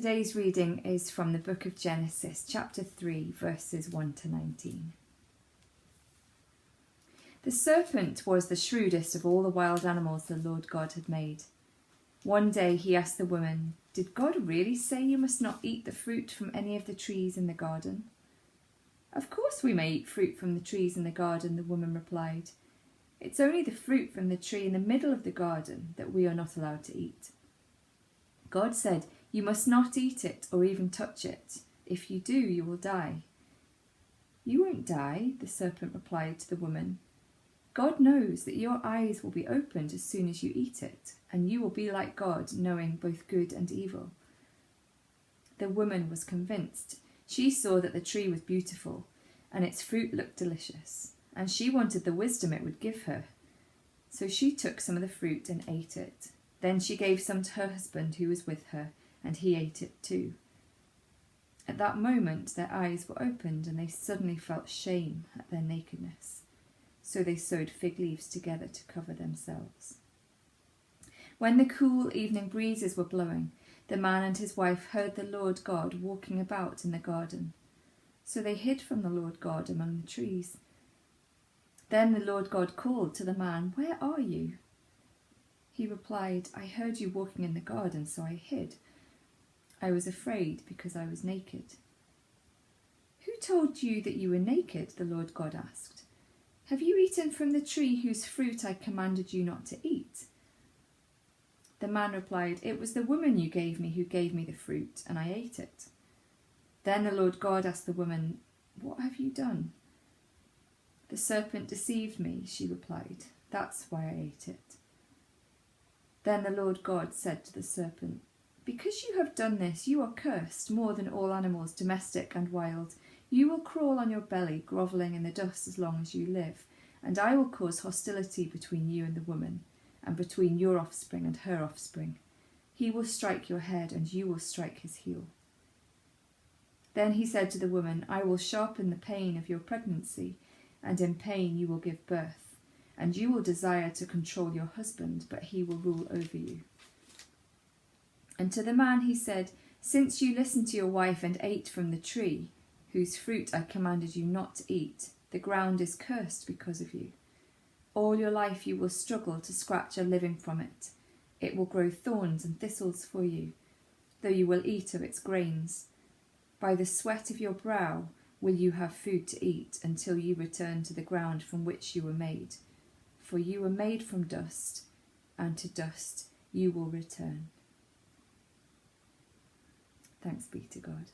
Today's reading is from the book of Genesis, chapter 3, verses 1 to 19. The serpent was the shrewdest of all the wild animals the Lord God had made. One day he asked the woman, "Did God really say you must not eat the fruit from any of the trees in the garden?" "Of course we may eat fruit from the trees in the garden," the woman replied. "It's only the fruit from the tree in the middle of the garden that we are not allowed to eat. God said, 'You must not eat it or even touch it. If you do, you will die.'" "You won't die," the serpent replied to the woman. "God knows that your eyes will be opened as soon as you eat it, and you will be like God, knowing both good and evil." The woman was convinced. She saw that the tree was beautiful, and its fruit looked delicious, and she wanted the wisdom it would give her. So she took some of the fruit and ate it. Then she gave some to her husband who was with her, and he ate it too. At that moment their eyes were opened, and they suddenly felt shame at their nakedness. So they sewed fig leaves together to cover themselves. When the cool evening breezes were blowing, the man and his wife heard the Lord God walking about in the garden. So they hid from the Lord God among the trees. Then the Lord God called to the man, "Where are you?" He replied, "I heard you walking in the garden, so I hid. I was afraid because I was naked." "Who told you that you were naked?" the Lord God asked. "Have you eaten from the tree whose fruit I commanded you not to eat?" The man replied, "It was the woman you gave me who gave me the fruit, and I ate it." Then the Lord God asked the woman, "What have you done?" "The serpent deceived me," she replied. "That's why I ate it." Then the Lord God said to the serpent, "Because you have done this, you are cursed more than all animals, domestic and wild. You will crawl on your belly, grovelling in the dust as long as you live, and I will cause hostility between you and the woman, and between your offspring and her offspring. He will strike your head, and you will strike his heel." Then he said to the woman, "I will sharpen the pain of your pregnancy, and in pain you will give birth, and you will desire to control your husband, but he will rule over you." And to the man he said, "Since you listened to your wife and ate from the tree whose fruit I commanded you not to eat, the ground is cursed because of you. All your life you will struggle to scratch a living from it. It will grow thorns and thistles for you, though you will eat of its grains. By the sweat of your brow will you have food to eat until you return to the ground from which you were made. For you were made from dust, and to dust you will return." Thanks be to God.